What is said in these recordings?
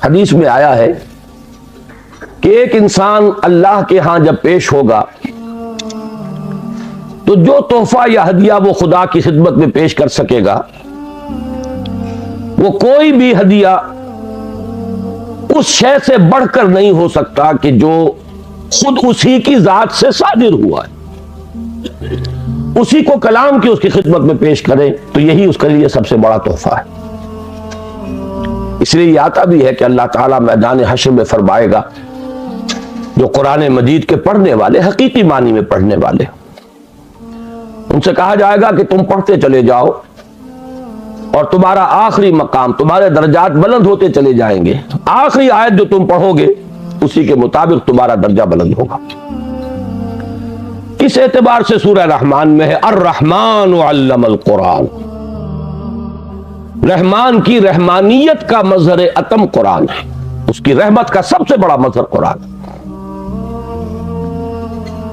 हदीस में आया है कि एक इंसान अल्लाह के यहां जब पेश होगा तो जो तोहफा या हदिया वो खुदा की खिदमत में पेश कर सकेगा वो कोई भी हदिया उस शय से बढ़कर नहीं हो सकता कि जो खुद उसी की जात से सादिर हुआ है, उसी को कलाम की उसकी खिदमत में पेश करें तो यही उसके लिए सबसे बड़ा तोहफा है। इसलिए आता भी है कि अल्लाह ताला मैदान हश्र में फरमाएगा जो कुरान मजीद के पढ़ने वाले, हकीकी मानी में पढ़ने वाले, उनसे कहा जाएगा कि तुम पढ़ते चले जाओ और तुम्हारा आखिरी मकाम, तुम्हारे दर्जात बुलंद होते चले जाएंगे। आखिरी आयत जो तुम पढ़ोगे उसी के मुताबिक तुम्हारा दर्जा बुलंद होगा। किस एतबार से सूरह रहमान में है अर्रहमान अल्लमल कुरान, रहमान की रहमानियत का मजहर अतम कुरान है, उसकी रहमत का सबसे बड़ा मजहर कुरान है।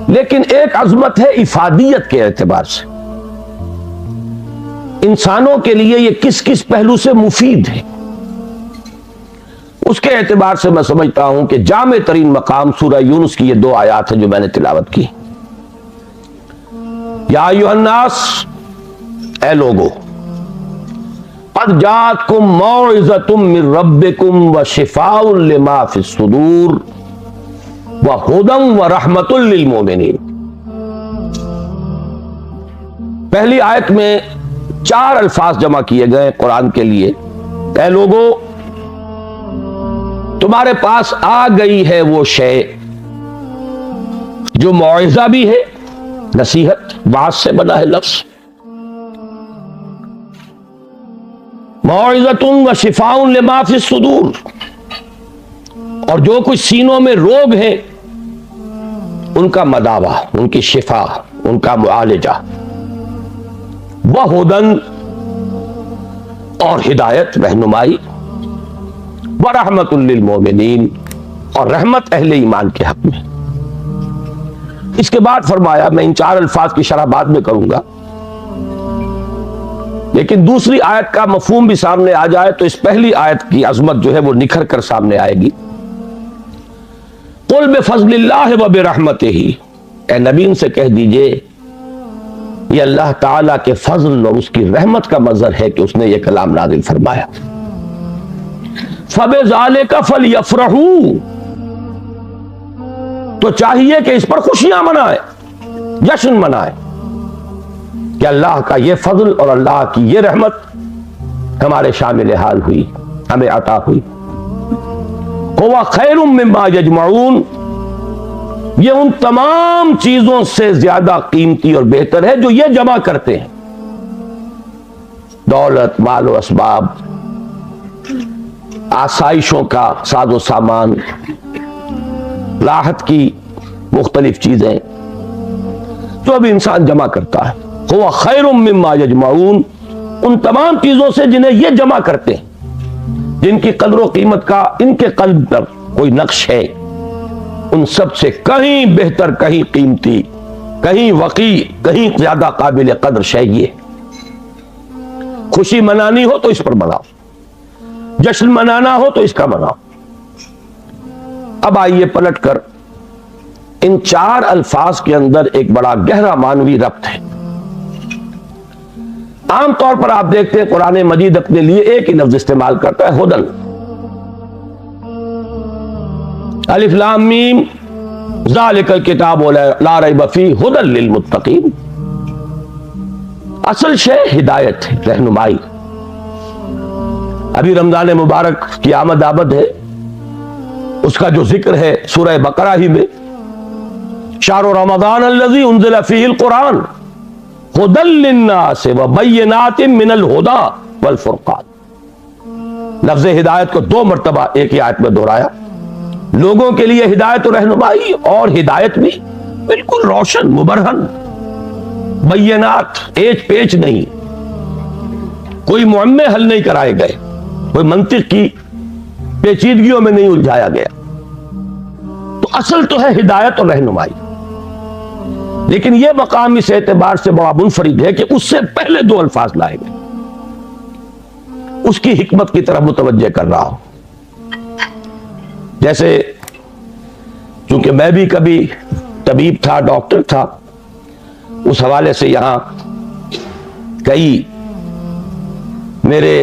लेकिन एक अजमत है इफादियत के एतबार से, इंसानों के लिए ये किस किस पहलू से मुफीद है, उसके एतबार से मैं समझता हूं कि जामे तरीन मकाम सूरह यूनुस की ये दो आयात है जो मैंने तिलावत की। या अय्युहन्नास, ए लोगो, क़द जाअतकुम मौइज़तुम मिन रब्बिकुम व शिफ़ाउन लिमा फ़िस सुदूर व हुदम व रहमतुल लिल मोमिनीन। पहली आयत में 4 अल्फाज जमा किए गए कुरान के लिए। ऐ लोगो, तुम्हारे पास आ गई है वो शय जो मौइज़ा भी है, नसीहत, बात से बना है लफ्ज़, मौइज़तुन व शिफ़ाउन लिमा फ़िस सुदूर, और जो कुछ सीनों में रोग है उनका मदावा, उनकी शिफा, उनका मुआलिजा, व हुदन, और हिदायत, रहनुमाई, व रहमतुल लिल मोमिनीन, और रहमत अहले ईमान के हक में। इसके बाद फरमाया, मैं इन 4 अल्फाज की शरह बाद में करूंगा, लेकिन दूसरी आयत का मफहूम भी सामने आ जाए तो इस पहली आयत की अजमत जो है वो निखर कर सामने आएगी। कुल बिफज़्लिल्लाहि व बिरहमतिही, ए नबी उनसे कह दीजिए ये अल्लाह ताला के फजल और उसकी रहमत का मजहर है कि उसने ये कलाम नाज़िल फरमाया। फबिज़ालिका फलयफ़रहू, तो चाहिए कि इस पर खुशियां मनाए, जश्न मनाए कि अल्लाह का ये फजल और अल्लाह की ये रहमत हमारे शामिल हाल हुई, हमें अता हुई। हुवा खैरुम मिम्मा यजमऊन, ये उन तमाम चीजों से ज्यादा कीमती और बेहतर है जो ये जमा करते हैं, दौलत, माल व असबाब, आसाइशों का साजो सामान, राहत की मुख्तलिफ चीजें जो अब इंसान जमा करता है। हुवा खैरुम मिम्मा यजमऊन, उन तमाम चीजों से जिन्हें ये जमा करते हैं, जिनकी कदर कीमत का इनके कल्ब पर कोई नक्श है, उन सब से कहीं बेहतर, कहीं कीमती, कहीं वकी, कहीं ज्यादा काबिल कदर शय ये। खुशी मनानी हो तो इस पर मनाओ, जश्न मनाना हो तो इसका मनाओ। अब आइए पलटकर इन 4 अल्फाज के अंदर एक बड़ा गहरा मानवी रब्त है। आमतौर पर आप देखते हैं कुरान मजीद अपने लिए एक ही लफ्ज इस्तेमाल करता है, हुदन। अलिफ लाम मीम ज़ालिकल किताबु ला रैब फीह हुदल लिल मुत्तकीन। असल शय हिदायत है, रहनुमाई। अभी रमजान मुबारक की आमद आमद है, उसका जो जिक्र है सूरह बकरा ही में, शाहरु रमज़ान अल्लज़ी उन्ज़िला फ़ीहिल कुरान हुदल लिन्नास व बय्यिनातिन मिनल हुदा वल फुरक़ान। लफ्ज़ हिदायत को 2 मरतबा एक ही आयत में दोहराया। लोगों के लिए हिदायत और रहनुमाई, और हिदायत भी बिल्कुल रोशन, मुबरहन, बय्यनात, एच पेच नहीं, कोई मुअम्मे हल नहीं कराए गए, कोई मंतिक की पेचीदगियों में नहीं उलझाया गया। तो असल तो है हिदायत और रहनुमाई, लेकिन यह मकाम इस एतबार से बड़ा मुनफरिद है कि उससे पहले 2 अल्फाज लाए गए। उसकी हिकमत की तरफ मुतवज्जे कर रहा हूं। जैसे चूंकि मैं भी कभी तबीब था, डॉक्टर था, उस हवाले से यहां कई मेरे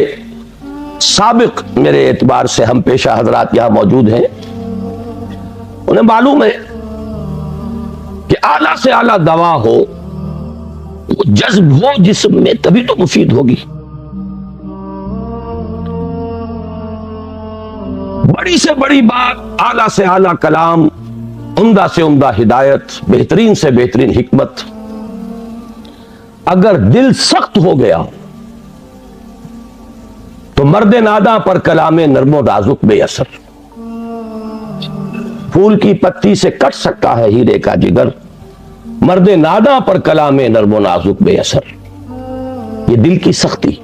साबिक मेरे एतबार से हम पेशा हजरात यहां मौजूद हैं, उन्हें मालूम है कि आला से आला दवा हो, वो जज्ब हो जिस्म में, तभी तो मुफीद होगी। बड़ी से बड़ी बात, आला से आला कलाम, उम्दा से उम्दा हिदायत, बेहतरीन से बेहतरीन हिकमत, अगर दिल सख्त हो गया तो मर्द नादा पर कलामे नर्मो नाजुक बेअसर। फूल की पत्ती से कट सकता है हीरे का जिगर, मर्द नादा पर कलामे नर्मो नाजुक बेअसर। ये दिल की सख्ती,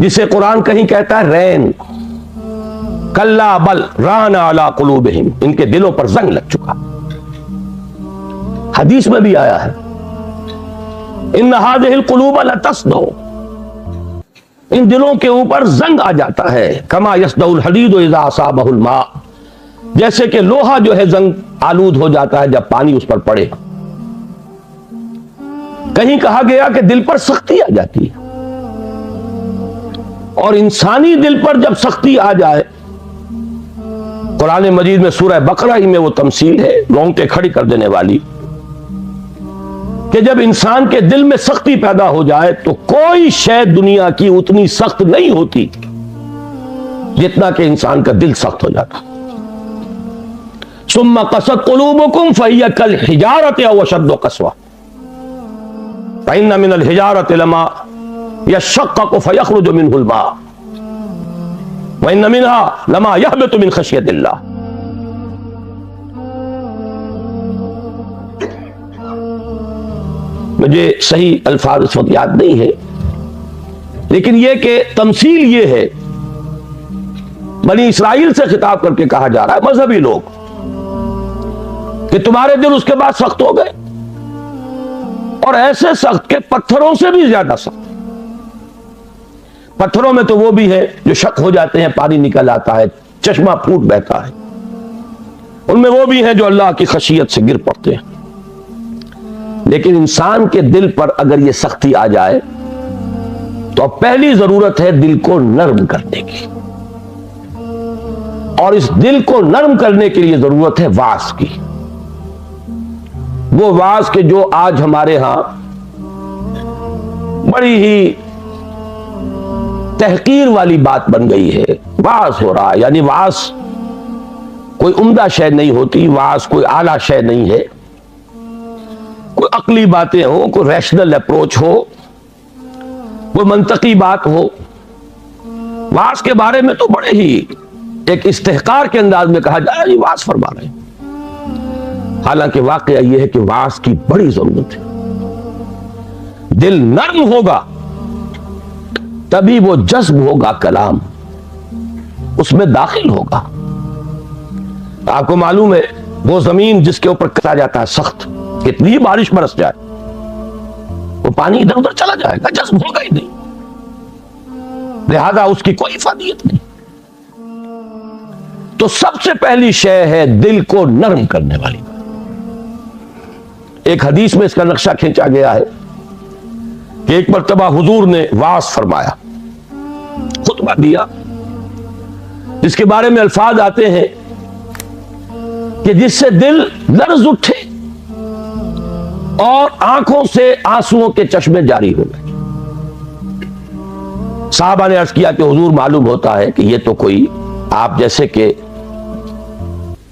जिसे कुरान कहीं कहता है रैन, कल्ला बल राना अला कुलूबिहिम, इनके दिलों पर जंग लग चुका। हदीस में भी आया है, इन हादिहिल कुलूब लतस्दो, इन दिलों के ऊपर जंग आ जाता है। कमा यसदउल हदीद इज़ा असाबहुल मा, जैसे कि लोहा जो है जंग आलूद हो जाता है जब पानी उस पर पड़े। कहीं कहा गया कि दिल पर सख्ती आ जाती है, और इंसानी दिल पर जब सख्ती आ जाए, कुरान मजीद में सूरह बकरा ही में वो तमसील है रोंगटे खड़ी कर देने वाली, कि जब इंसान के दिल में सख्ती पैदा हो जाए तो कोई शय दुनिया की उतनी सख्त नहीं होती जितना कि इंसान का दिल सख्त हो जाता। सुम्मा कसत कुलूबुकुम फहिय कल हिजारत अव अशद्दु कसवा फइन्न मिनल हिजारत लमा यशक्ककु फयखरुजु मिनहुल मा व इन्न मिनहा लमा यहबितु मिन खशियतिल्लाह। मुझे सही अल्फाज इस वक्त याद नहीं है, लेकिन यह कि तमसील ये है, बनी इसराइल से खिताब करके कहा जा रहा है, मजहबी लोग, कि तुम्हारे दिल उसके बाद सख्त हो गए, और ऐसे सख्त के पत्थरों से भी ज्यादा सख्त। पत्थरों में तो वो भी है जो शक हो जाते हैं, पानी निकल आता है, चश्मा फूट बहता है, उनमें वो भी है जो अल्लाह की खशियत से गिर पड़ते हैं। लेकिन इंसान के दिल पर अगर ये सख्ती आ जाए तो अब पहली जरूरत है दिल को नर्म करने की, और इस दिल को नर्म करने के लिए जरूरत है वाज की। वो वाज के जो आज हमारे यहां बड़ी ही तहकीर वाली बात बन गई है, वाज हो रहा है, यानी वाज कोई उम्दा शय नहीं होती, वाज कोई आला शय नहीं है, कोई अकली बातें हो, कोई रैशनल अप्रोच हो, कोई मंतकी बात हो। वाज के बारे में तो बड़े ही एक इस्तेहकार के अंदाज में कहा जाए ये वाज फरमा रहे हैं, हालांकि वाकया यह है कि वाज की बड़ी जरूरत है। दिल नर्म होगा तभी वो जज्ब होगा, कलाम उसमें दाखिल होगा। आपको मालूम है वो जमीन जिसके ऊपर कसा जाता है सख्त, कितनी बारिश बरस जाए वो पानी इधर उधर चला जाएगा, जज्ब होगा ही नहीं, लिहाजा उसकी कोई इफादियत नहीं। तो सबसे पहली शय है दिल को नरम करने वाली बात। एक हदीस में इसका नक्शा खींचा गया है कि एक मर्तबा हुजूर ने वाज फरमाया, खुतबा दिया, जिसके बारे में अल्फाज आते हैं कि जिससे दिल लर्ज उठे और आंखों से आंसुओं के चश्मे जारी हो गए। साहबा ने अर्ज किया कि हुजूर मालूम होता है कि ये तो कोई आप जैसे कि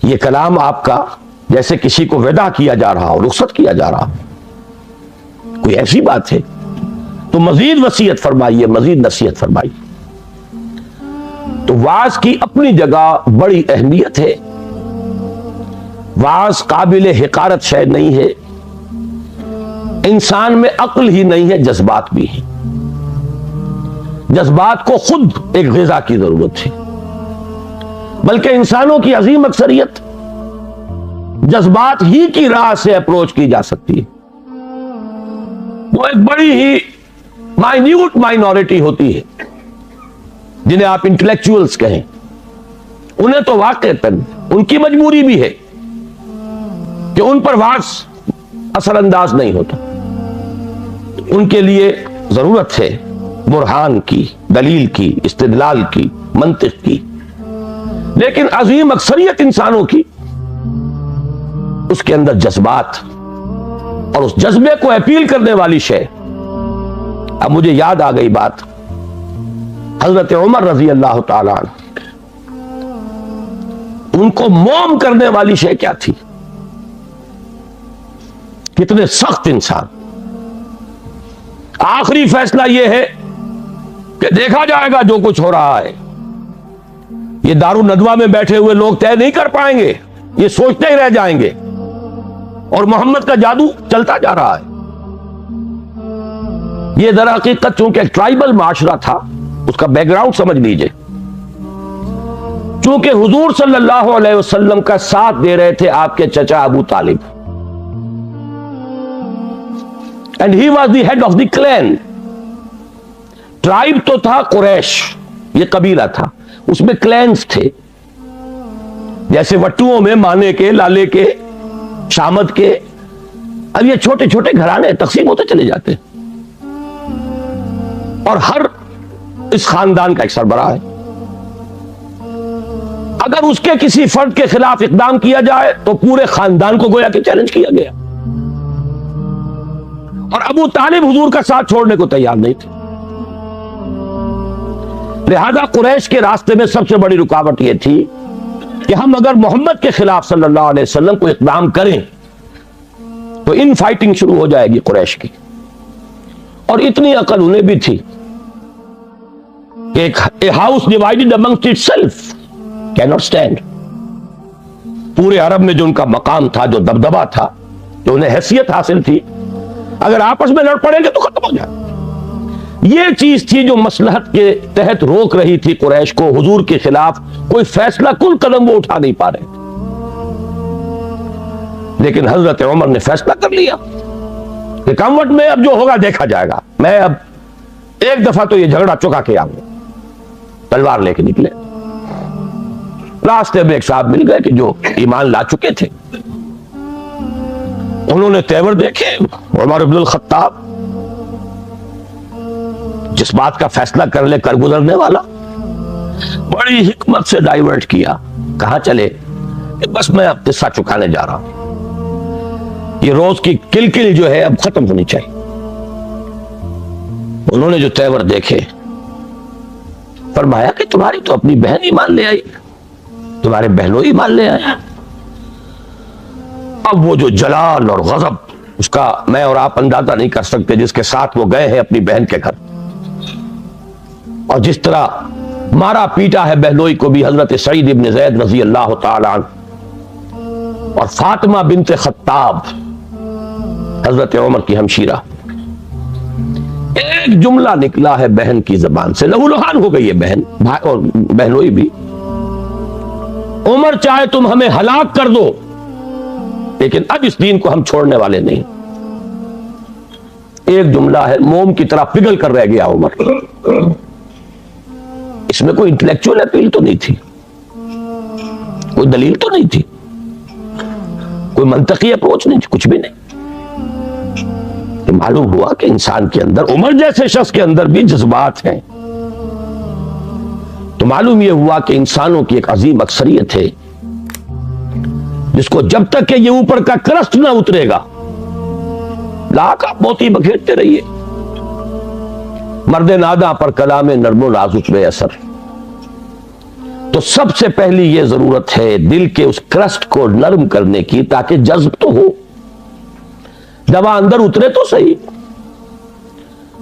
ये कलाम आपका जैसे किसी को विदा किया जा रहा हो, रुखसत किया जा रहा हो, कोई ऐसी बात है तो मजीद वसीयत फरमाइए, मजीद नसीहत फरमाइए। तो वाज की अपनी जगह बड़ी अहमियत है, वाज काबिल हिकारत शय नहीं है, इंसान में अक्ल ही नहीं है, जज्बात भी है। जज्बात को खुद एक ग़िज़ा की जरूरत है, बल्कि इंसानों की अजीम अक्सरियत जज्बात ही की राह से अप्रोच की जा सकती है। वो एक बड़ी ही माइन्यूट माइनॉरिटी होती है जिन्हें आप इंटेलेक्चुअल्स कहें, उन्हें तो वाकईतन उनकी मजबूरी भी है कि उन पर वास असरअंदाज नहीं होता। उनके लिए जरूरत है बुरहान की, दलील की, इस्तिदलाल की, मंतिक की। लेकिन अजीम अक्सरियत इंसानों की, उसके अंदर जज्बात और उस जज्बे को अपील करने वाली शय। अब मुझे याद आ गई बात, हजरत उमर रजी अल्लाह ताला अन्हु, उनको मोम करने वाली शय क्या थी? कितने सख्त इंसान। आखिरी फैसला यह है कि देखा जाएगा जो कुछ हो रहा है। ये दारू नदवा में बैठे हुए लोग तय नहीं कर पाएंगे, ये सोचते ही रह जाएंगे और मोहम्मद का जादू चलता जा रहा है। ये दर हकीकत चूंकि एक ट्राइबल माशरा था, उसका बैकग्राउंड समझ लीजिए। चूंकि हुजूर सल्लल्लाहु अलैहि वसल्लम का साथ दे रहे थे आपके चचा Abu Talib, and he was the head of the clan. Tribe तो था कुरैश, ये कबीला था, उसमें क्लैंस थे, जैसे वट्टुओं में माने के, लाले के, शामद के। अब ये छोटे छोटे घराने तकसीम होते चले जाते और हर इस खानदान का एक सरबराह है। अगर उसके किसी फर्द के खिलाफ इकदाम किया जाए तो पूरे खानदान को गोया कि चैलेंज किया गया। और अबू तालिब हुजूर का साथ छोड़ने को तैयार नहीं थे। लिहाजा कुरैश के रास्ते में सबसे बड़ी रुकावट यह थी कि हम अगर मोहम्मद के खिलाफ सल्लल्लाहु अलैहि वसल्लम को इकदाम करें तो इन फाइटिंग शुरू हो जाएगी कुरैश की। और इतनी अकल उन्हें भी थी कि a house divided amongst itself can not stand. पूरे अरब में जो उनका मकाम था, जो दबदबा था, जो उन्हें हैसियत हासिल थी, अगर आपस में लड़ पड़ेंगे तो खत्म हो जाए। यह चीज थी जो मसलहत के तहत रोक रही थी कुरैश को हुजूर के खिलाफ कोई फैसला कुल कदम वो उठा नहीं पा रहे। लेकिन हजरत उमर ने फैसला कर लिया कि कमवट में अब जो होगा देखा जाएगा, मैं अब एक दफा तो ये झगड़ा चुका के आऊंगा। तलवार लेके निकले। रास्ते में एक साहब मिल गए कि जो ईमान ला चुके थे। उन्होंने तेवर देखे, उमर इब्नुल खत्ताब जिस बात का फैसला कर ले कर गुजरने वाला, बड़ी हिकमत से डाइवर्ट किया। कहां चले? कि बस मैं अब किस्सा चुकाने जा रहा हूं, ये रोज की किलकिल जो है अब खत्म होनी चाहिए। उन्होंने जो तेवर देखे, फरमाया कि तुम्हारी तो अपनी बहन ही मान ले आई, तुम्हारे बहनों ही मान ले आए। अब वो जो जलाल और गजब, उसका मैं और आप अंदाजा नहीं कर सकते, जिसके साथ वो गए हैं अपनी बहन के घर, और जिस तरह मारा पीटा है बहनोई को भी हजरत सईद इब्न ज़ैद रज़ी अल्लाह ताला अन्हु और फातिमा बिन्त खत्ताब हजरत उमर की हमशीरा। एक जुमला निकला है बहन की जबान से, लहूलुहान हो गई है बहन, भाई और बहनोई भी। उमर चाहे तुम हमें हलाक कर दो, लेकिन अब इस दीन को हम छोड़ने वाले नहीं। एक जुमला है, मोम की तरह पिघल कर रह गया उमर। इसमें कोई इंटेलेक्चुअल अपील तो नहीं थी, कोई दलील तो नहीं थी, कोई मंतकी अप्रोच नहीं थी, कुछ भी नहीं। तो मालूम हुआ कि इंसान के अंदर, उमर जैसे शख्स के अंदर भी जज्बात हैं। तो मालूम यह हुआ कि इंसानों की एक अजीम अक्सरियत है जिसको जब तक कि ये ऊपर का क्रस्ट ना उतरेगा, लाख आप मोती बखेरते रहिए, मर्द नादा पर कलामे नर्मो नाजुक बे असर। तो सबसे पहली ये जरूरत है दिल के उस क्रस्ट को नरम करने की, ताकि जज्ब तो हो, दवा अंदर उतरे तो सही।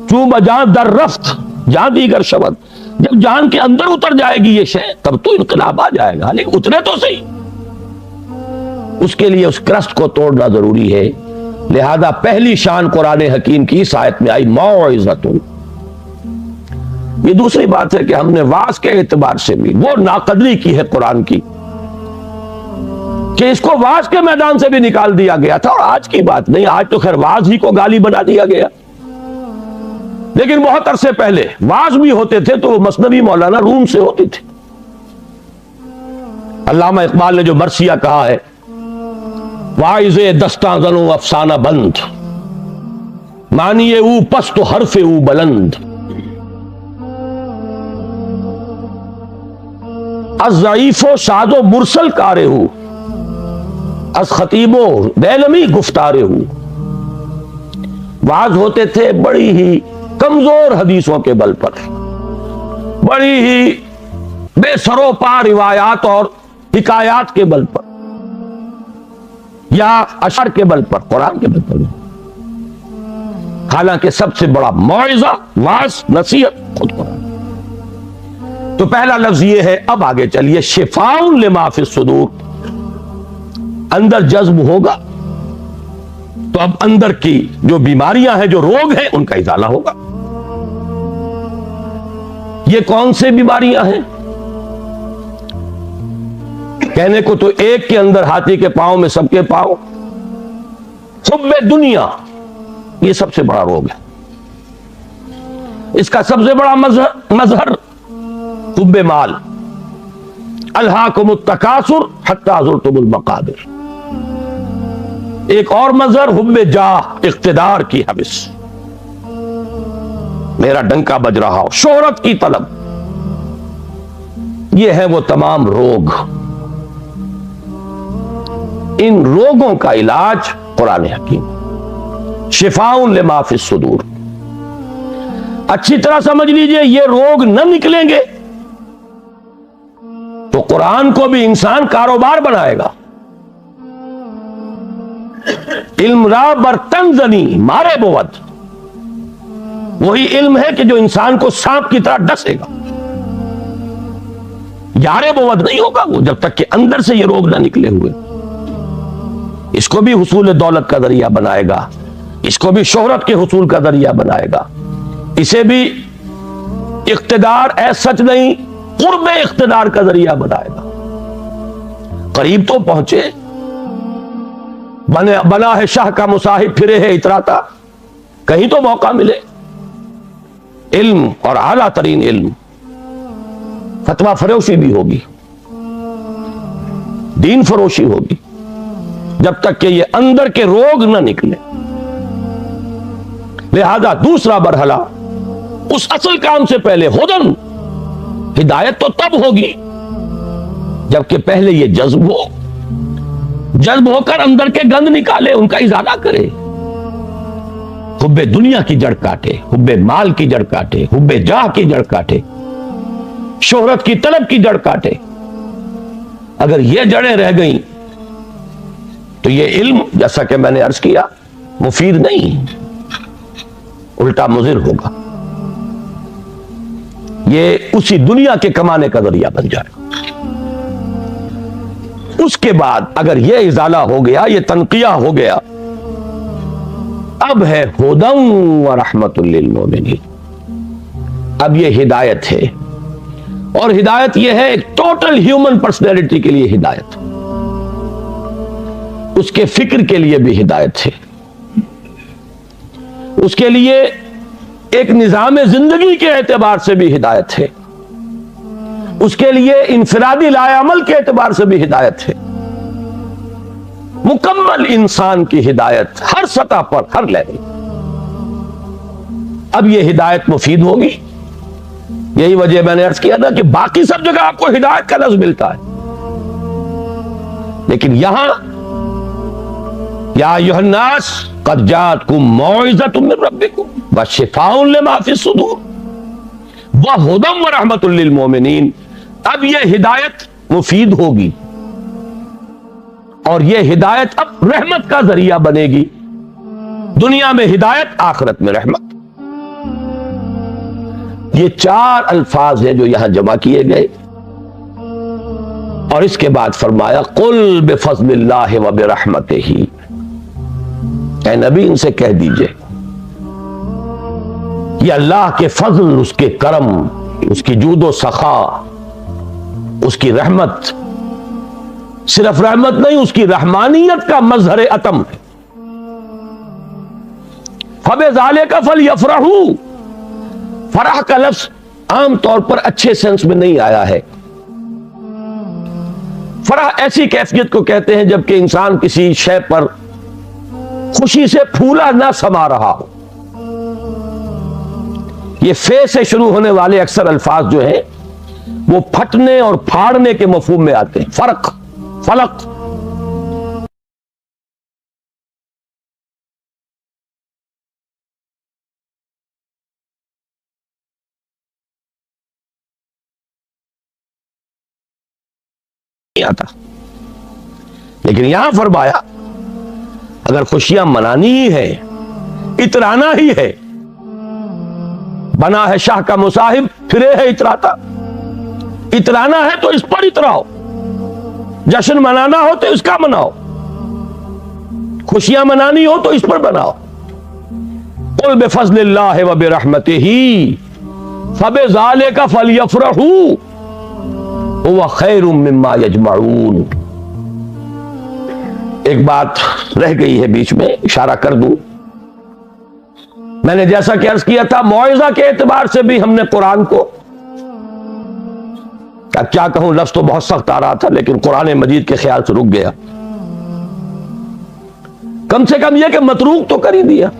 चूब जान दर रफ्त जान दीगर शब्द, जब जान के अंदर उतर जाएगी ये शय तब तो इनकलाब आ जाएगा, लेकिन उतरे तो सही। उसके लिए उस क्रस्ट को तोड़ना जरूरी है। लिहाजा पहली शान कुरान हकीम की इस आयत में आई मौइज़तुन। ये दूसरी बात है कि हमने वाज के एतबार से भी वो नाकदरी की है कुरान की कि इसको वाज के मैदान से भी निकाल दिया गया था। और आज की बात नहीं, आज तो खैर वाज ही को गाली बना दिया गया, लेकिन बहुत अरसे पहले वाज भी होते थे तो मसनवी मौलाना रूम से होती थी। अल्लामा इकबाल ने जो मरसिया कहा है, वाइज़े दस्ता ज़नो अफसाना बंद, मानिए ऊ पस्त हरफे ऊ बुलंद, अज़ईफो शादो मुरसल कारे हूं, अस खतीबो बैलमी गुफ्तारे हूं। वाज होते थे बड़ी ही कमजोर हदीसों के बल पर, बड़ी ही बेसरोपा रिवायात और हिकायात के बल पर, या अशर के बल पर, कुरान के बल पर। हालांकि सबसे बड़ा मौइज़ा, वाज, नसीहत खुद कुरान। तो पहला लफ्ज ये है। अब आगे चलिए, शिफाउन लिमा फिस सुदूर, अंदर जज्ब होगा तो अब अंदर की जो बीमारियां हैं, जो रोग हैं, उनका इजाला होगा। ये कौन से बीमारियां हैं? कहने को तो एक के अंदर हाथी के पांव में सबके पांव, हुब्बे दुनिया, ये सबसे बड़ा रोग है। इसका सबसे बड़ा मजहर हुब्बे माल, अल्हाकुमुत तकासुर हत्ता ज़ुरतुमुल मकाबिर। एक और मजहर हुब्बे जाह, इख्तिदार की हविस, मेरा डंका बज रहा हो, शोहरत की तलब। ये है वो तमाम रोग। इन रोगों का इलाज कुरान हकीम, शिफाउन लिमा फिस सुदूर। अच्छी तरह समझ लीजिए, ये रोग न निकलेंगे तो कुरान को भी इंसान कारोबार बनाएगा। इल्म रा बर्तन जनी मारे बोवत, वही इल्म है कि जो इंसान को सांप की तरह डसेगा। यारे बोवत नहीं होगा वो जब तक कि अंदर से ये रोग ना निकले हुए। इसको भी हुसूल दौलत का जरिया बनाएगा, इसको भी शोहरत के हुसूल का जरिया बनाएगा, इसे भी इख्तिदार सच नहीं, कुर्बे इख्तिदार का जरिया बनाएगा। करीब तो पहुंचे, बना है शाह का मुसाहिब, फिरे है इतराता, कहीं तो मौका मिले। इल्म और आला तरीन इल्म, फतवा फरोशी भी होगी, दीन फरोशी होगी, जब तक कि ये अंदर के रोग न निकले। लिहाजा दूसरा मरहला, उस असल काम से पहले हुदन, हिदायत तो तब होगी जबकि पहले ये जज्ब हो, जज्ब होकर अंदर के गंद निकाले, उनका इजाला करे। हुब्बे दुनिया की जड़ काटे, हुब्बे माल की जड़ काटे, हुब्बे जाह की जड़ काटे, शोहरत की तलब की जड़ काटे। अगर ये जड़ें रह गई तो ये इल्म, जैसा कि मैंने अर्ज किया, मुफीद नहीं, उल्टा मुजिर होगा। ये उसी दुनिया के कमाने का जरिया बन जाएगा। उसके बाद अगर ये इजाला हो गया, ये तनकिया हो गया, अब है हुदन व रहमतुल लिल मोमिनीन। अब ये हिदायत है, और हिदायत ये है एक टोटल ह्यूमन पर्सनैलिटी के लिए हिदायत, उसके फिक्र के लिए भी हिदायत है, उसके लिए एक निजाम जिंदगी के एतबार से भी हिदायत है, उसके लिए इनफिरादी लायामल के एतबार से भी हिदायत है। मुकम्मल इंसान की हिदायत हर सतह पर, हर लेवल। अब यह हिदायत मुफीद होगी। यही वजह मैंने अर्ज किया था कि बाकी सब जगह आपको हिदायत का लफ्ज मिलता है, लेकिन यहां या अय्युहन्नास क़द जाअतकुम मौइज़तुम मिन रब्बिकुम व शिफ़ाउन लिमा फ़िस सुदूर व हुदन व रहमतुल लिल मोमिनीन। अब यह हिदायत मुफीद होगी, और यह हिदायत अब रहमत का जरिया बनेगी। दुनिया में हिदायत, आखिरत में रहमत। ये चार अल्फाज हैं जो यहां जमा किए गए, और इसके बाद फरमाया कुल बिफज़्लिल्लाहि व बिरहमतिही, ऐ नबी इनसे कह दीजिए ये अल्लाह के फजल, उसके करम, उसकी जूदो सखा, उसकी रहमत, सिर्फ रहमत नहीं, उसकी रहमानियत का मजहर अतम है। फबिज़ालिका फलयफ़रहू, फरह का लफ्ज आमतौर पर अच्छे सेंस में नहीं आया है। फरह ऐसी कैफियत को कहते हैं जबकि इंसान किसी शय पर खुशी से फूला ना समा रहा हो। ये फे से शुरू होने वाले अक्सर अल्फाज जो हैं वो फटने और फाड़ने के मफहूम में आते हैं। फर्क, फलक, नहीं आता। लेकिन यहां फरमाया अगर खुशियां मनानी ही है, इतराना ही है, बना है शाह का मुसाहिब फिरे है इतराता। इतराना है तो इस पर इतराओ, जश्न मनाना हो तो इसका मनाओ, खुशियां मनानी हो तो इस पर बनाओ। कुल बिफज़्लिल्लाहि व बिरहमतिही फबिज़ालिका फलयफ़रहू हुवा खैरुम मिम्मा यजमऊन। एक बात रह गई है बीच में, इशारा कर दूं। मैंने जैसा कि अर्ज किया था, मौइज़ा के एतबार से भी हमने कुरान को, क्या कहूं, लफ्ज तो बहुत सख्त आ रहा था लेकिन कुरान मजीद के ख्याल से रुक गया। कम से कम यह कि मतरूक तो कर ही दिया।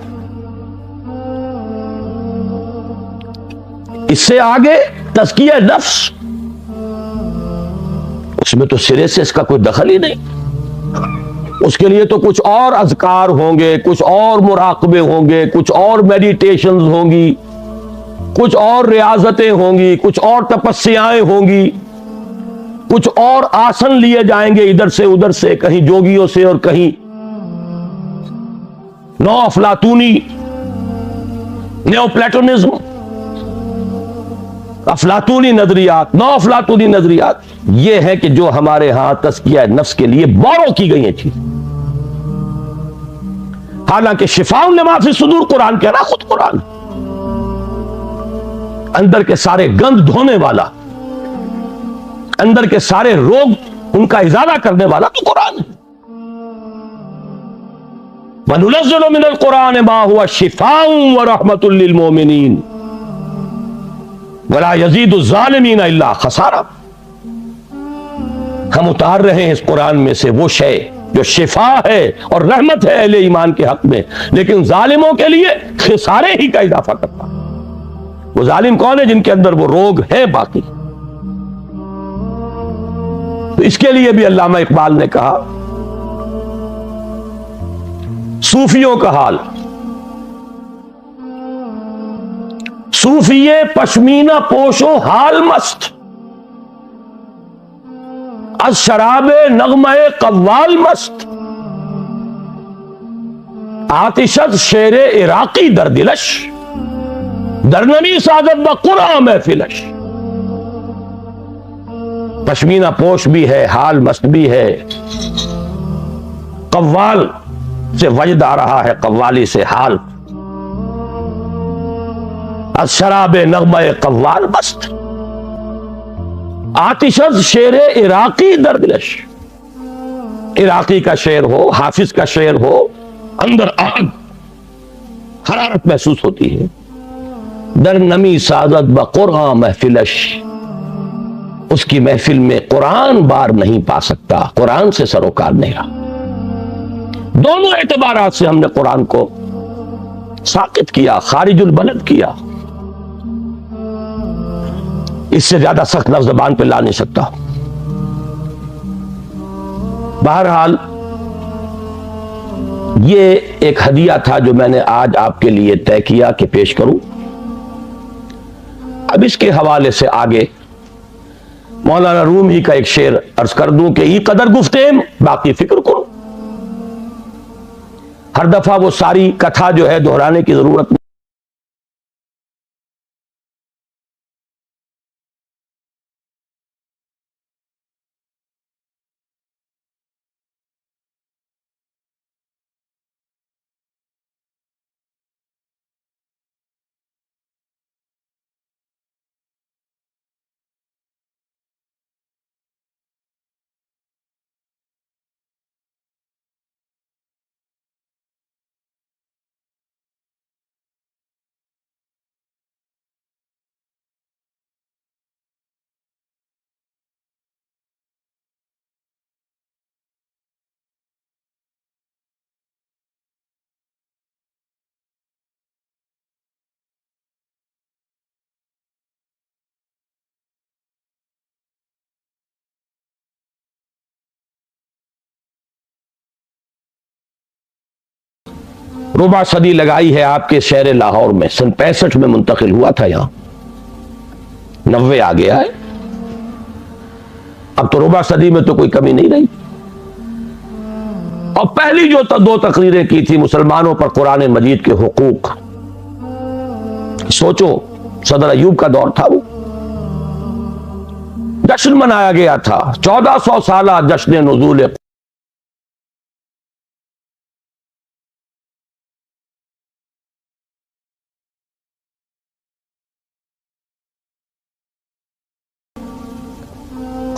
इससे आगे तज़किया नफ्स, उसमें तो सिरे से इसका कोई दखल ही नहीं। उसके लिए तो कुछ और अज़कार होंगे, कुछ और मुराक़बे होंगे, कुछ और मेडिटेशंस होंगी, कुछ और रियाजतें होंगी, कुछ और तपस्याएं होंगी, कुछ और आसन लिए जाएंगे इधर से उधर से, कहीं जोगियों से और कहीं नौ अफलातूनी, न्यो प्लेटोनिज्म, अफलातूनी नजरियात, नौ अफलातूनी नजरियात। यह है कि जो हमारे यहां तज़किया नफ्स के लिए बोरो की गई है चीज। हालांकि शिफाउन लिमा फी सुदूर कुरान कह रहा, खुद कुरान अंदर के सारे गंद धोने वाला, अंदर के सारे रोग उनका इजाला करने वाला तो कुरान है। वनुनज़्ज़िलु मिनल कुरान मा हुवा शिफाउन व रहमतुल लिल मोमिनीन वला यज़ीदु ज़ालिमीन इल्ला खसारा। हम उतार रहे हैं इस कुरान में से वो शय जो शिफा है और रहमत है अहले ईमान के हक में, लेकिन जालिमों के लिए खिसारे ही का इजाफा करता है। वो जालिम कौन है? जिनके अंदर वो रोग है बाकी। तो इसके लिए भी अल्लामा इकबाल ने कहा, सूफियों का हाल, सूफिये पश्मीना पोशो हाल मस्त, अज शराबे नगमे कव्वाल मस्त, आतिशत शेरे इराकी दर दिलश, दरनमी सादत बकुरा महफिलश। पश्मीना पोश भी है, हाल मस्त भी है, कव्वाल से वजद आ रहा है, कव्वाली से हाल। अज शराबे नगमे कव्वाल मस्त, आतिशत शेरे इराकी दर दिलश। इराकी का शेर हो, हाफिज का शेर हो, अंदर आग, हरारत महसूस होती है। दर नमी सादत बकुरा महफिलश, उसकी महफिल में कुरान बार नहीं पा सकता, कुरान से सरोकार नहीं रहा। दोनों एतबारात से हमने कुरान को साकित किया, खारिजुल बलद किया। इससे ज्यादा सख्त लफ्ज ज़बान पे ला नहीं सकता। बहरहाल ये एक हदिया था जो मैंने आज आपके लिए तय किया कि पेश करूं। अब इसके हवाले से आगे मौलाना रूमी का एक शेर अर्ज कर दूं कि ई कदर गुफ्तेम बाकी फिक्र करो। हर दफा वो सारी कथा जो है दोहराने की जरूरत नहीं। रुबा सदी लगाई है आपके शहर लाहौर में। सन 65 में मुंतकिल हुआ था, यहां 90 आ गया है। अब तो रुबा सदी में तो कोई कमी नहीं रही। और पहली जो 2 तकरीरें की थी मुसलमानों पर कुरान मजीद के हुकूक, सोचो सदर अयूब का दौर था, वो जश्न मनाया गया था, 1400 साला जश्न नुज़ूल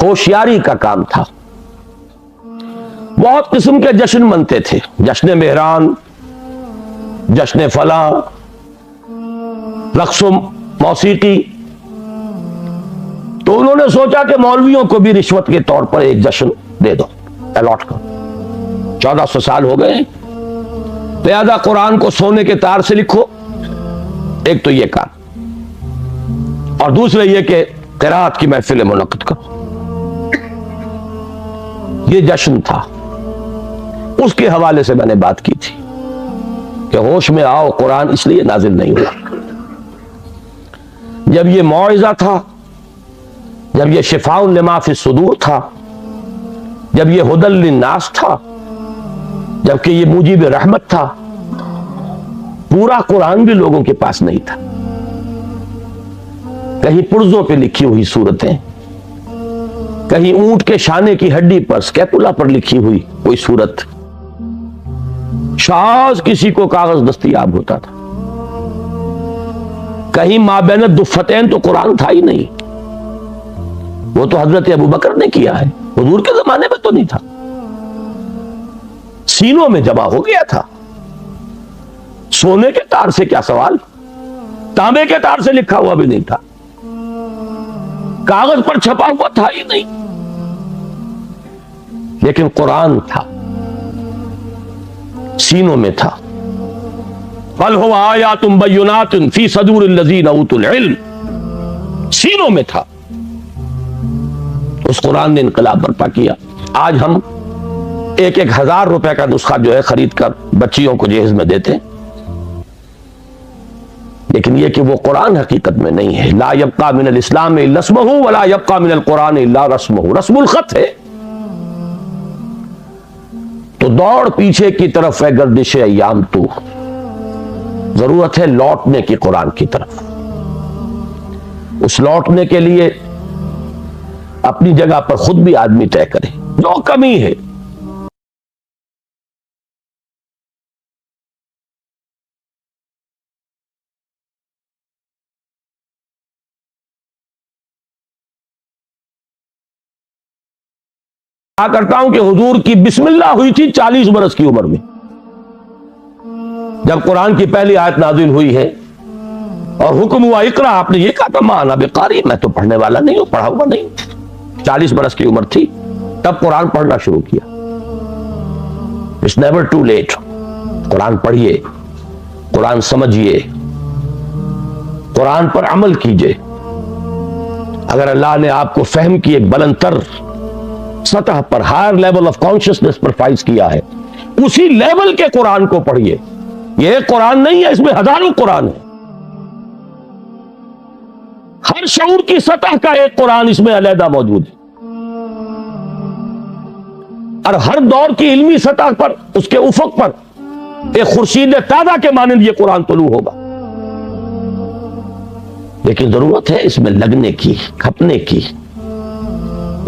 होशियारी का काम था। बहुत किस्म के जश्न मनते थे, जश्न मेहरान, जश्न फला, रक्स मौसीकी। तो उन्होंने सोचा कि मौलवियों को भी रिश्वत के तौर पर एक जश्न दे दो, अलॉट करो। 1400 साल हो गए, लिहाजा कुरान को सोने के तार से लिखो। एक तो ये काम, और दूसरे ये कि क़िराअत की महफिल मुनक़्क़िद करो। ये जश्न था। उसके हवाले से मैंने बात की थी कि होश में आओ, कुरान इसलिए नाजिल नहीं हुआ। जब ये मौइज़ा था, जब ये शिफाउन लिमा फी सुदूर था, जब ये हुदल लिन्नास था, जबकि ये मुजीब रहमत था, पूरा कुरान भी लोगों के पास नहीं था। कहीं पुर्जों पे लिखी हुई सूरतें, कहीं ऊंट के शाने की हड्डी पर, स्कैपुला पर लिखी हुई कोई सूरत, शाज किसी को कागज दस्तयाब होता था। कहीं माबैन दुफ़तैन तो कुरान था ही नहीं। वो तो हजरत अबू बकर ने किया है, हुजूर के जमाने में तो नहीं था। सीनों में जमा हो गया था। सोने के तार से क्या सवाल, तांबे के तार से लिखा हुआ भी नहीं था, कागज पर छपा हुआ था ही नहीं, लेकिन कुरान था, सीनों में था। बल हुवा आयातुम बय्यिनातुन फी सदूरिल लज़ीना उतुल इल्म, सीनों में था। उस कुरान ने इनकलाब बर्पा किया। आज हम 1-1 हज़ार रुपए का नुस्खा जो है खरीद कर बच्चियों को जहेज में देते हैं, लेकिन यह कि वो कुरान हकीकत में नहीं है। ला यब्का मिनल इस्लाम इल्ला इस्मुहु वला यब्का मिनल कुरान इल्ला रस्मुहु, रस्मुल खत है। तो दौड़ पीछे की तरफ है गर्दिश अय्याम तू, जरूरत है लौटने की कुरान की तरफ। उस लौटने के लिए अपनी जगह पर खुद भी आदमी तय करे जो कमी है। करता हूं कि हुजूर की बिस्मिल्लाह हुई थी 40 बरस की उम्र में, जब कुरान की पहली आयत नाजिल हुई है और हुक्म हुआ इकरा, आपने ये कहा था माना बेकारी, मैं तो पढ़ने वाला नहीं हूं, पढ़ा हुआ नहीं। 40 बरस की उम्र थी तब कुरान पढ़ना शुरू किया। It's never too late. कुरान पढ़िए, कुरान समझिए, कुरान पर अमल कीजिए। अगर अल्लाह ने आपको फहम की एक बुलंदतर सतह पर, हायर लेवल ऑफ कॉन्शियसनेस पर फाइज किया है, उसी लेवल के कुरान को पढ़िए। यह कुरान नहीं है, इसमें हजारों कुरान है। हर शऊर की सतह का एक कुरान इसमें अलहदा मौजूद है, और हर दौर की इल्मी सतह पर, उसके उफक पर एक खुर्शीद ताजा के मानंद ये कुरान तुलू होगा। लेकिन जरूरत है इसमें लगने की, खपने की,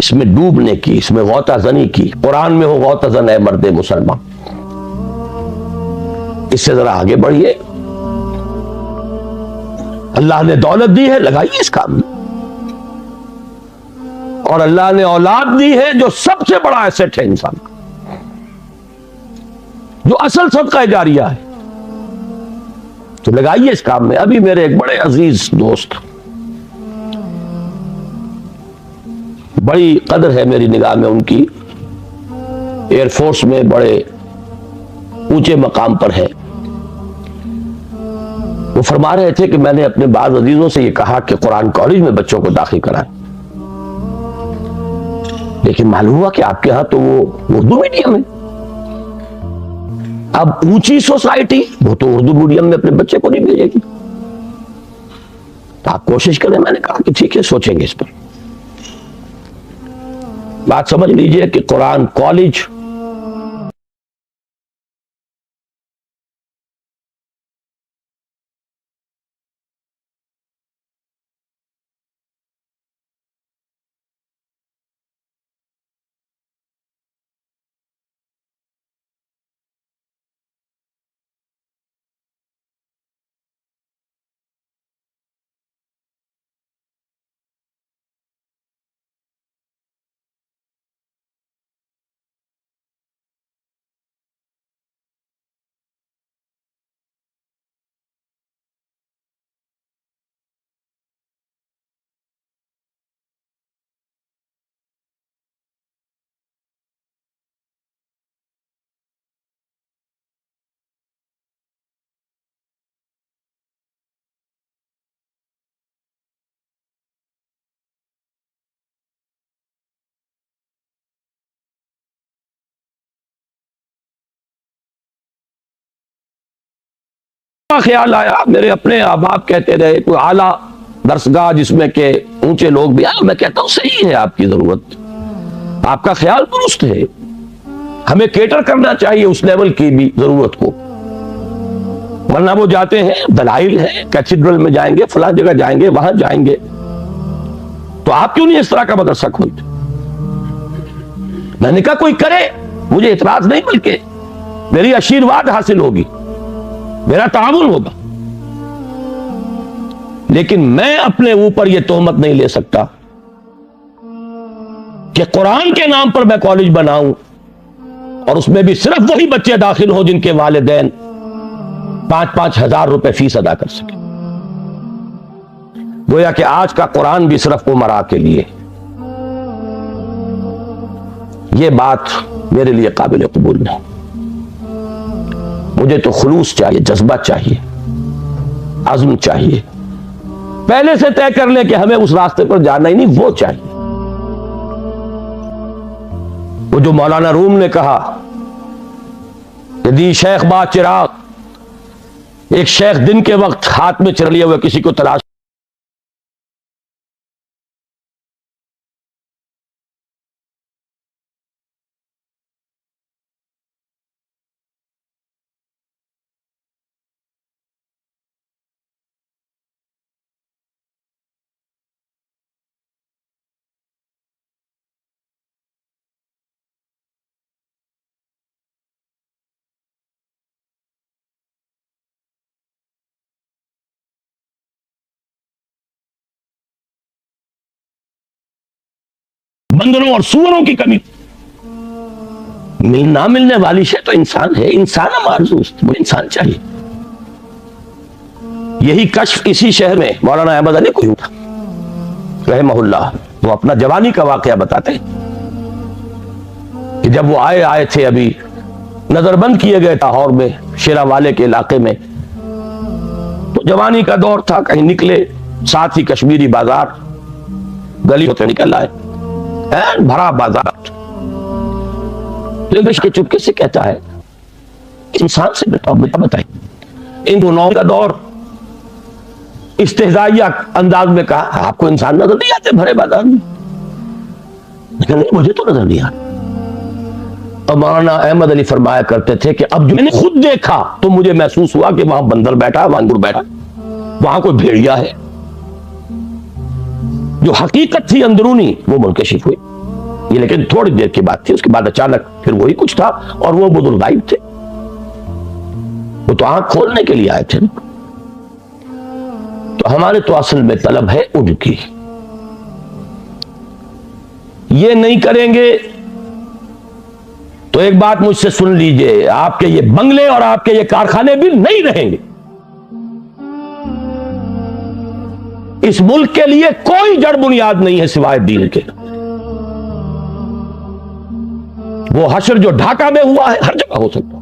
इसमें डूबने की, इसमें गौताजनी की। कुरान में हो गौताजन है मर्द मुसलमान। इससे जरा आगे बढ़िए। अल्लाह ने दौलत दी है, लगाइए इस काम में। और अल्लाह ने औलाद दी है जो सबसे बड़ा एसेट है इंसान का, जो असल सदका जारिया है, तो लगाइए इस काम में। अभी मेरे एक बड़े अजीज दोस्त, बड़ी कदर है मेरी निगाह में उनकी, एयरफोर्स में बड़े ऊंचे मकाम पर है। वो फरमा रहे थे कि मैंने अपने बाज अजीजों से ये कहा कि कुरान कॉलेज में बच्चों को दाखिल कराएं, लेकिन मालूम हुआ कि आपके यहां तो वो उर्दू मीडियम है। अब ऊंची सोसाइटी वो तो उर्दू मीडियम में अपने बच्चे को नहीं भेजेगी, तो आप कोशिश करें। मैंने कहा कि ठीक है, सोचेंगे इस पर। बात समझ लीजिए कि कुरान कॉलेज ख्याल आया, मेरे अपने अहबाब कहते रहे कोई आला दरसगाह जिसमें के ऊंचे लोग भी आए। मैं कहता हूं सही है, आपकी जरूरत, आपका ख्याल दुरुस्त है, हमें केटर करना चाहिए उस लेवल की भी जरूरत को। वरना वो जाते हैं, दलाइल है, कैथेड्रल में जाएंगे, फला जगह जाएंगे, वहां जाएंगे, तो आप क्यों नहीं इस तरह का मदरसा खोलते? मैंने कहा कोई करे, मुझे इतराज नहीं, बल्कि मेरी आशीर्वाद हासिल होगी, मेरा ताउन होगा, लेकिन मैं अपने ऊपर यह तोहमत नहीं ले सकता कि कुरान के नाम पर मैं कॉलेज बनाऊं और उसमें भी सिर्फ वही बच्चे दाखिल हो जिनके वालिदैन 5-5 हजार रुपए फीस अदा कर सके। गोया कि आज का कुरान भी सिर्फ उमरा के लिए। यह बात मेरे लिए काबिल कबूल नहीं। मुझे तो खुलूस चाहिए, जज्बा चाहिए, आज़म चाहिए। पहले से तय कर ले कि हमें उस रास्ते पर जाना ही नहीं, वो चाहिए। वो जो मौलाना रूम ने कहा कि दी शेख बा चिराग, एक शेख दिन के वक्त हाथ में चढ़ लिए हुए किसी को तलाश, बंदरों और सूअरों की कमी ना मिलने वाली शे तो इंसान है। इंसान मारजूस, वो इंसान चाहिए। यही कश्फ इसी शहर में मौलाना अहमद अली को था रहमहुल्लाह। वो अपना जवानी का वाकया बताते हैं कि जब वो आए थे, अभी नजरबंद किए गए लाहौर में, शेरावाले के इलाके में, तो जवानी का दौर था। कहीं निकले, साथ ही कश्मीरी बाजार, गली होते निकल आए, भरा बाजार। के चुपके से कहता है इंसान से बेटा बताइए, इन दोनों का दौर इस्तेहजाइया अंदाज में कहा, आपको इंसान नजर नहीं आते भरे बाजार में? लेकिन नहीं, मुझे तो नजर नहीं आ। और मौलाना अहमद अली फरमाया करते थे कि अब जो मैंने खुद देखा तो मुझे महसूस हुआ कि वहां बंदर बैठा, वांगुर बैठा, वहां कोई भेड़िया है। जो हकीकत थी अंदरूनी वो मुनकशिफ हुई। ये लेकिन थोड़ी देर की बात थी, उसके बाद अचानक फिर वही कुछ था, और वो बुजुर्ग गायब थे। वो तो आंख खोलने के लिए आए थे। तो हमारे तो असल में तलब है उनकी। ये नहीं करेंगे तो एक बात मुझसे सुन लीजिए, आपके ये बंगले और आपके ये कारखाने भी नहीं रहेंगे। इस मुल्क के लिए कोई जड़ बुनियाद नहीं है सिवाय दीन के। वो हशर जो ढाका में हुआ है हर जगह हो सकता।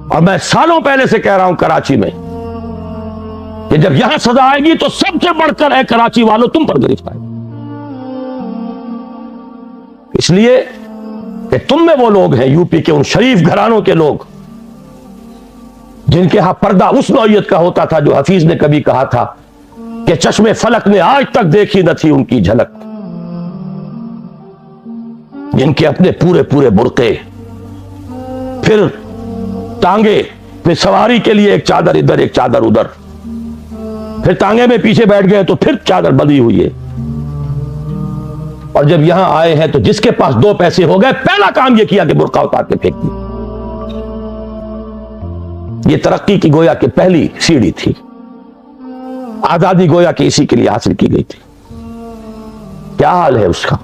और मैं सालों पहले से कह रहा हूं कराची में कि जब यहां सजा आएगी तो सबसे बढ़कर है कराची वालों तुम पर गिरफ्तार। इसलिए कि तुम में वो लोग हैं, यूपी के उन शरीफ घरानों के लोग जिनके यहां पर्दा उस नौइयत का होता था जो हफीज ने कभी कहा था कि चश्मे फलक ने आज तक देखी न थी उनकी झलक, जिनके अपने पूरे पूरे बुर्के, फिर टांगे पे सवारी के लिए एक चादर इधर एक चादर उधर, फिर टांगे में पीछे बैठ गए तो फिर चादर बंधी हुई है, और जब यहां आए हैं तो जिसके पास 2 पैसे हो गए पहला काम यह किया कि बुर्का उतार के फेंक दिया। ये तरक्की की गोया की पहली सीढ़ी थी, आजादी गोया कि इसी के लिए हासिल की गई थी। क्या हाल है उसका?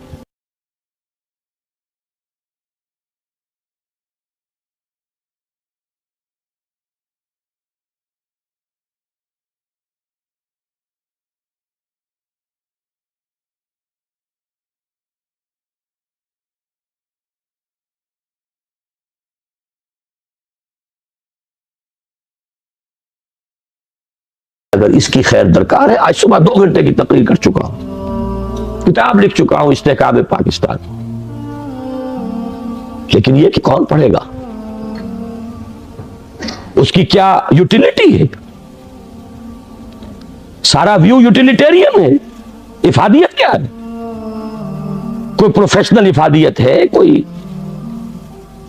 अगर इसकी खैर दरकार है, आज सुबह 2 घंटे की तकरीर कर चुका हूं, किताब लिख चुका हूं इस्तेहकाम पाकिस्तान, लेकिन यह कि कौन पढ़ेगा? उसकी क्या यूटिलिटी है? सारा व्यू यूटिलिटेरियन है। इफादियत क्या है? कोई प्रोफेशनल इफादियत है?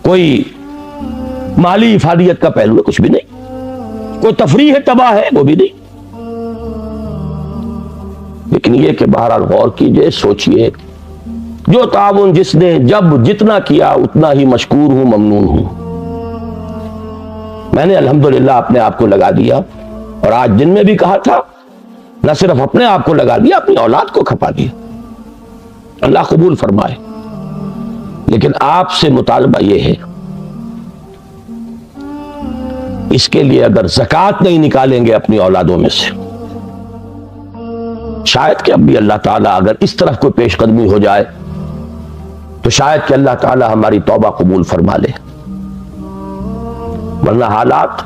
कोई माली इफादियत का पहलू है? कुछ भी नहीं। कोई तफरीह है, तबाह है? वो भी नहीं। लेकिन यह कि बहरहाल गौर कीजिए, सोचिए, जो ताउन जिसने जब जितना किया उतना ही मशकूर हूं, ममनून हूं। मैंने अल्हम्दुलिल्लाह अपने आप को लगा दिया, और आज दिन में भी कहा था, न सिर्फ अपने आप को लगा दिया, अपनी औलाद को खपा दिया। अल्लाह कबूल फरमाए। लेकिन आपसे मुतालबा यह है, इसके लिए अगर ज़कात नहीं निकालेंगे अपनी औलादों में से, शायद कि अब भी अल्लाह ताला अगर इस तरफ कोई पेशकदमी हो जाए तो शायद कि अल्लाह ताला हमारी तौबा कबूल फरमा ले। वरना हालात,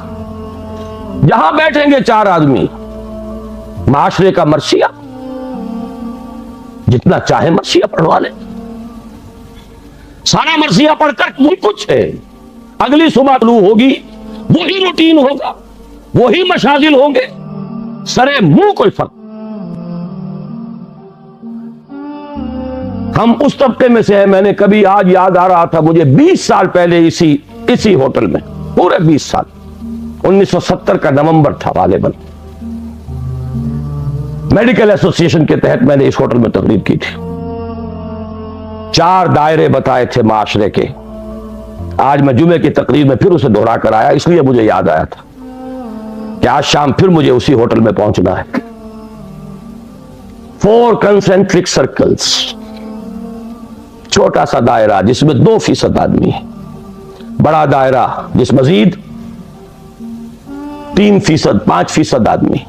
जहां बैठेंगे 4 आदमी, माशरे का मर्सिया, जितना चाहे मर्सिया पढ़वा ले, सारा मर्सिया पढ़कर वही कुछ है। अगली सुबह तलू होगी, वही रूटीन होगा, वही मशागिल होंगे, सरे मुंह कोई फर्क। हम उस तबके में से है। मैंने कभी, आज याद आ रहा था मुझे, 20 साल पहले इसी होटल में, पूरे 20 साल, 1970 का नवंबर था गालिबन, मेडिकल एसोसिएशन के तहत मैंने इस होटल में तकरीर की थी। 4 दायरे बताए थे माशरे के। आज मैं जुमे की तकरीर में फिर उसे दोहरा कर आया, इसलिए मुझे याद आया था कि आज शाम फिर मुझे उसी होटल में पहुंचना है। 4 कंसेंट्रिक सर्कल्स, छोटा सा दायरा जिसमें 2% आदमी है, बड़ा दायरा जिस मजीद 3%, 5% आदमी,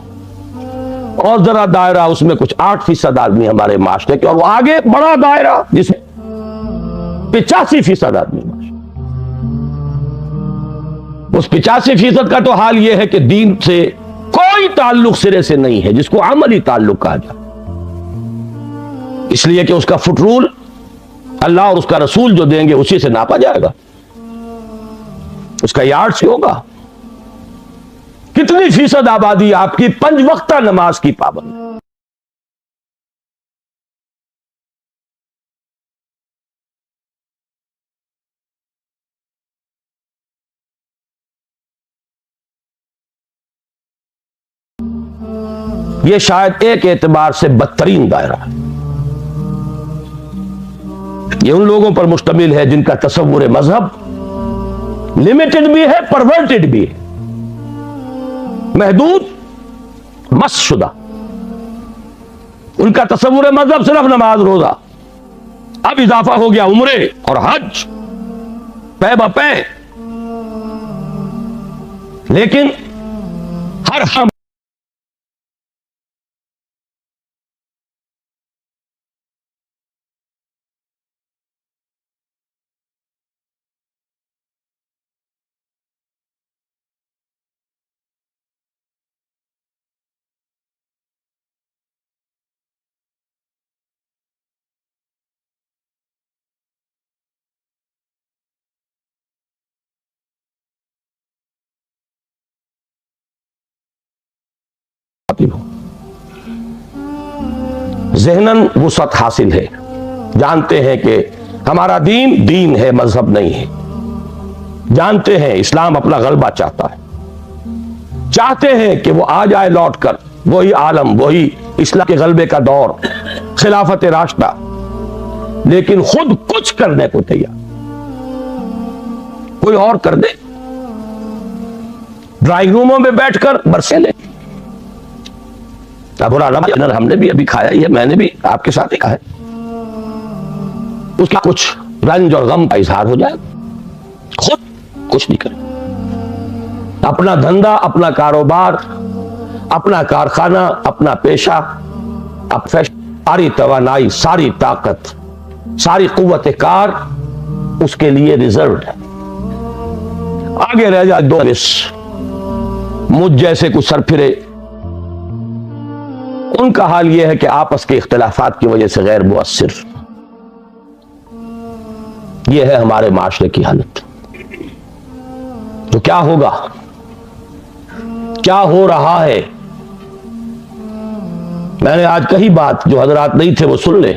और जरा दायरा उसमें कुछ 8% आदमी हमारे माशरे के, और वो आगे बड़ा दायरा जिसमें 85% आदमी। उस 85% का तो हाल यह है कि दीन से कोई ताल्लुक सिरे से नहीं है, जिसको अमली ताल्लुक कहा जाए, इसलिए कि उसका फुट रूल अल्लाह और उसका रसूल जो देंगे उसी से नापा जाएगा, उसका यार्ड से होगा। कितनी फीसद आबादी आपकी 5 वक्ता नमाज की पाबंद? यह शायद एक एतबार से बदतरीन दायरा है। यह उन लोगों पर मुश्तमिल है जिनका तसव्वुर मजहब लिमिटेड भी है, परवर्टेड भी है, महदूद, मसशुदा। उनका तसव्वुर मजहब सिर्फ नमाज रोजा, अब इजाफा हो गया उम्रे और हज, पै बपै। लेकिन हर हम की हो। ज़हनन वुसअत हासिल है, जानते हैं कि हमारा दीन दीन है, मजहब नहीं है। जानते हैं इस्लाम अपना गलबा चाहता है, चाहते हैं कि वो आ जाए लौट कर वही आलम, वही इस्लाम के गलबे का दौर, खिलाफत राशिदा, लेकिन खुद कुछ करने को तैयार, कोई और कर दे। ड्राइंग रूमों में बैठकर बरसे ले। हमने भी अभी खाया ही है, मैंने भी आपके साथ ही खाया, उसका कुछ रंज और गम का इजहार हो जाए, खुद कुछ नहीं करे। अपना धंधा, अपना कारोबार, अपना कारखाना, अपना पेशा, सारी तवानाई, सारी ताकत, सारी कुव्वत कार उसके लिए रिजर्व है। आगे रह जाए दो मुझ जैसे कुछ सरफिरे, उनका हाल यह है कि आपस के इख्तिलाफात की वजह से गैर मुअस्सिर। यह है हमारे माशरे की हालत। तो क्या होगा, क्या हो रहा है? मैंने आज कही बात, जो हजरात नहीं थे वो सुन ले।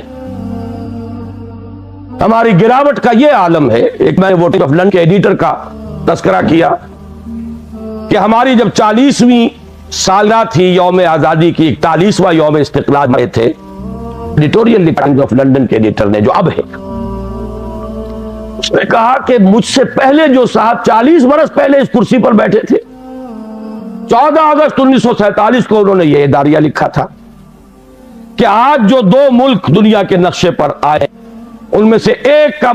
हमारी गिरावट का यह आलम है। एक मैंने वोटिंग ऑफ लंडन के एडिटर का तस्करा किया कि हमारी जब 40वीं सालगिरह थी यौम आजादी की, 41वां यौम इस्तिकलाल में थे, एडिटोरियल टाइम्स ऑफ लंदन के एडिटर ने, जो अब है, उसने कहा कि मुझसे पहले जो साहब 40 बरस पहले इस कुर्सी पर बैठे थे, 14 अगस्त 1947 को उन्होंने यह इदारिया लिखा था कि आज जो दो मुल्क दुनिया के नक्शे पर आए, उनमें से एक का